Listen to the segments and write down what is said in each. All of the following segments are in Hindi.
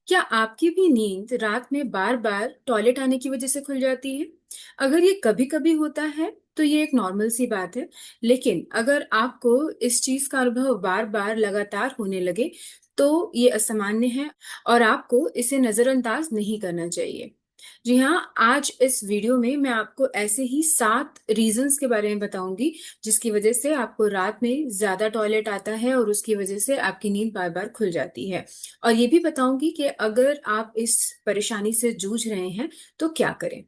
क्या आपकी भी नींद रात में बार बार टॉयलेट आने की वजह से खुल जाती है? अगर ये कभी कभी होता है तो ये एक नॉर्मल सी बात है। लेकिन अगर आपको इस चीज का अनुभव बार बार लगातार होने लगे तो ये असामान्य है और आपको इसे नजरअंदाज नहीं करना चाहिए। जी हाँ, आज इस वीडियो में मैं आपको ऐसे ही 7 रीजंस के बारे में बताऊंगी जिसकी वजह से आपको रात में ज्यादा टॉयलेट आता है और उसकी वजह से आपकी नींद बार बार खुल जाती है। और ये भी बताऊंगी कि अगर आप इस परेशानी से जूझ रहे हैं तो क्या करें।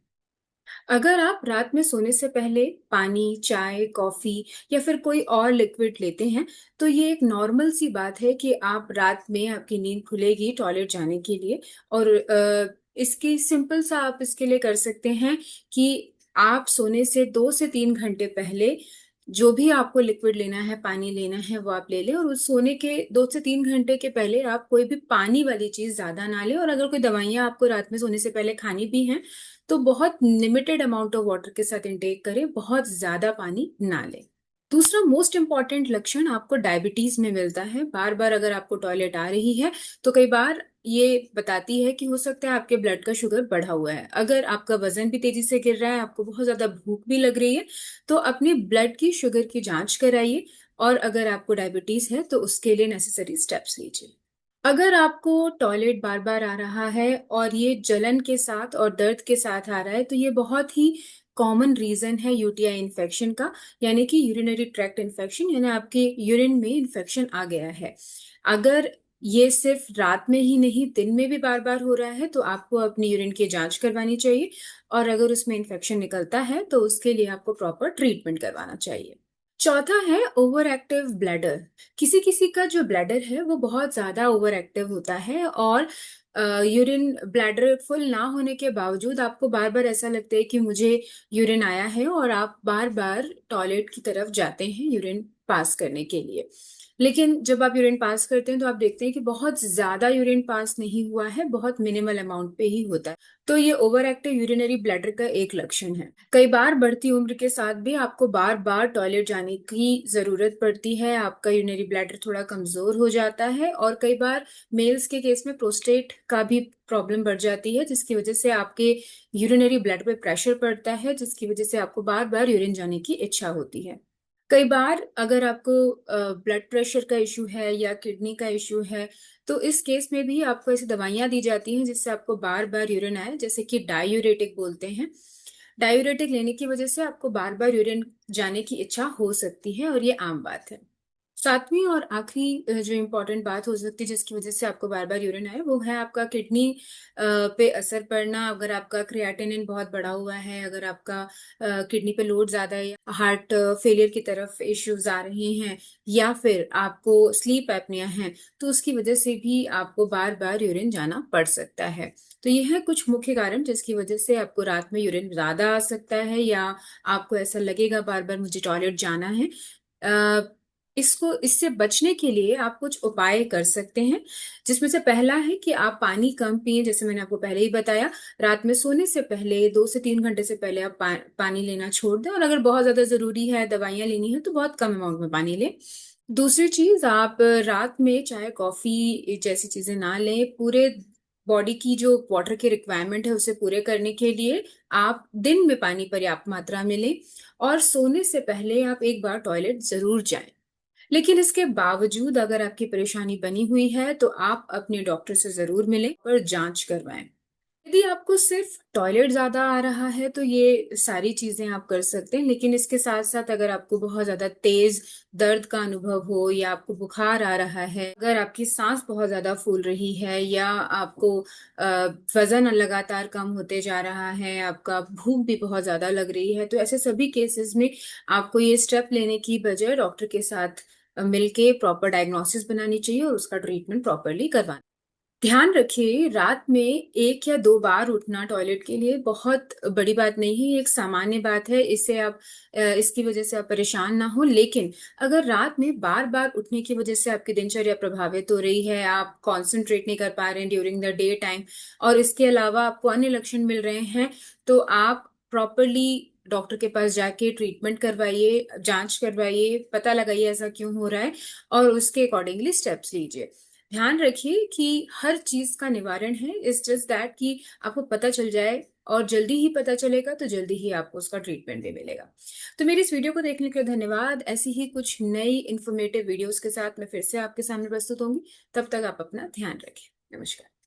अगर आप रात में सोने से पहले पानी, चाय, कॉफी या फिर कोई और लिक्विड लेते हैं तो ये एक नॉर्मल सी बात है कि आप रात में आपकी नींद खुलेगी टॉयलेट जाने के लिए। और इसकी सिंपल सा आप इसके लिए कर सकते हैं कि आप सोने से 2 से 3 घंटे पहले जो भी आपको लिक्विड लेना है, पानी लेना है, वो आप ले लें। और उस सोने के 2 से 3 घंटे के पहले आप कोई भी पानी वाली चीज ज्यादा ना लें। और अगर कोई दवाइयां आपको रात में सोने से पहले खानी भी हैं तो बहुत लिमिटेड अमाउंट ऑफ वाटर के साथ इंटेक करें, बहुत ज्यादा पानी ना लें। दूसरा मोस्ट इंपॉर्टेंट लक्षण आपको डायबिटीज में मिलता है। बार बार अगर आपको टॉयलेट आ रही है तो कई बार ये बताती है कि हो सकता है आपके ब्लड का शुगर बढ़ा हुआ है। अगर आपका वजन भी तेजी से गिर रहा है, आपको बहुत ज्यादा भूख भी लग रही है, तो अपनी ब्लड की शुगर की जांच कराइए। और अगर आपको डायबिटीज है तो उसके लिए नेसेसरी स्टेप्स लीजिए। अगर आपको टॉयलेट बार बार आ रहा है और ये जलन के साथ और दर्द के साथ आ रहा है तो ये बहुत ही कॉमन रीजन है यूटीआई इन्फेक्शन का, यानी कि यूरिनरी ट्रैक्ट इन्फेक्शन, यानी आपके यूरिन में इन्फेक्शन आ गया है। अगर ये सिर्फ रात में ही नहीं, दिन में भी बार बार हो रहा है तो आपको अपनी यूरिन की जांच करवानी चाहिए। और अगर उसमें इन्फेक्शन निकलता है तो उसके लिए आपको प्रॉपर ट्रीटमेंट करवाना चाहिए। चौथा है ओवर एक्टिव ब्लैडर। किसी किसी का जो ब्लैडर है वो बहुत ज्यादा ओवर एक्टिव होता है और यूरिन ब्लैडर फुल ना होने के बावजूद आपको बार बार ऐसा लगता है कि मुझे यूरिन आया है और आप बार बार टॉयलेट की तरफ जाते हैं यूरिन पास करने के लिए। लेकिन जब आप यूरिन पास करते हैं तो आप देखते हैं कि बहुत ज्यादा यूरिन पास नहीं हुआ है, बहुत मिनिमल अमाउंट पे ही होता है। तो ये ओवर एक्टिव यूरिनरी ब्लैडर का एक लक्षण है। कई बार बढ़ती उम्र के साथ भी आपको बार बार टॉयलेट जाने की जरूरत पड़ती है, आपका यूरिनरी ब्लैडर थोड़ा कमजोर हो जाता है और कई बार मेल्स के केस में प्रोस्टेट का भी प्रॉब्लम बढ़ जाती है, जिसकी वजह से आपके यूरिनरी ब्लैडर पे प्रेशर पड़ता है, जिसकी वजह से आपको बार बार यूरिन जाने की इच्छा होती है। कई बार अगर आपको ब्लड प्रेशर का इशू है या किडनी का इशू है तो इस केस में भी आपको ऐसी दवाइयां दी जाती हैं जिससे आपको बार बार यूरिन आए, जैसे कि डायूरेटिक बोलते हैं। डायूरेटिक लेने की वजह से आपको बार बार यूरिन जाने की इच्छा हो सकती है और ये आम बात है। सातवीं और आखिरी जो इम्पोर्टेंट बात हो सकती है जिसकी वजह से आपको बार बार यूरिन आए, वो है आपका किडनी पे असर पड़ना। अगर आपका क्रिएटिनिन बहुत बढ़ा हुआ है, अगर आपका किडनी पे लोड ज्यादा है, हार्ट फेलियर की तरफ इश्यूज आ रहे हैं या फिर आपको स्लीप एपनिया है, तो उसकी वजह से भी आपको बार बार यूरिन जाना पड़ सकता है। तो ये है कुछ मुख्य कारण जिसकी वजह से आपको रात में यूरिन ज्यादा आ सकता है या आपको ऐसा लगेगा बार बार मुझे टॉयलेट जाना है। इसको इससे बचने के लिए आप कुछ उपाय कर सकते हैं, जिसमें से पहला है कि आप पानी कम पिए, जैसे मैंने आपको पहले ही बताया। रात में सोने से पहले 2 से 3 घंटे से पहले आप पानी लेना छोड़ दें और अगर बहुत ज्यादा जरूरी है, दवाइयां लेनी है, तो बहुत कम अमाउंट में पानी लें। दूसरी चीज, आप रात में चाय, कॉफी जैसी चीजें ना लें। पूरे बॉडी की जो वाटर की रिक्वायरमेंट है उसे पूरे करने के लिए आप दिन में पानी पर्याप्त मात्रा में लें और सोने से पहले आप एक बार टॉयलेट जरूर जाएं। लेकिन इसके बावजूद अगर आपकी परेशानी बनी हुई है तो आप अपने डॉक्टर से जरूर मिलें और जांच करवाएं। यदि आपको सिर्फ टॉयलेट ज्यादा आ रहा है तो ये सारी चीजें आप कर सकते हैं, लेकिन इसके साथ साथ अगर आपको बहुत ज्यादा तेज दर्द का अनुभव हो या आपको बुखार आ रहा है, अगर आपकी सांस बहुत ज्यादा फूल रही है या आपको वजन लगातार कम होते जा रहा है, आपका भूख भी बहुत ज्यादा लग रही है, तो ऐसे सभी केसेस में आपको ये स्टेप लेने की बजाय डॉक्टर के साथ मिलके प्रॉपर डायग्नोसिस बनानी चाहिए और उसका ट्रीटमेंट प्रॉपरली करवाना। ध्यान रखिए, रात में 1 या 2 बार उठना टॉयलेट के लिए बहुत बड़ी बात नहीं है, ये एक सामान्य बात है। इससे आप इसकी वजह से आप परेशान ना हो। लेकिन अगर रात में बार बार उठने की वजह से आपकी दिनचर्या प्रभावित हो रही है, आप कॉन्सेंट्रेट नहीं कर पा रहे हैं ड्यूरिंग द डे टाइम और इसके अलावा आपको अन्य लक्षण मिल रहे हैं, तो आप प्रॉपरली डॉक्टर के पास जाके ट्रीटमेंट करवाइए, जांच करवाइए, पता लगाइए ऐसा क्यों हो रहा है और उसके अकॉर्डिंगली स्टेप्स लीजिए। ध्यान रखिए कि हर चीज का निवारण है, इट्स जस्ट दैट कि आपको पता चल जाए, और जल्दी ही पता चलेगा तो जल्दी ही आपको उसका ट्रीटमेंट भी मिलेगा। तो मेरी इस वीडियो को देखने के लिए धन्यवाद। ऐसी ही कुछ नई इंफॉर्मेटिव वीडियोस के साथ मैं फिर से आपके सामने प्रस्तुत होंगी। तब तक आप अपना ध्यान रखें। नमस्कार।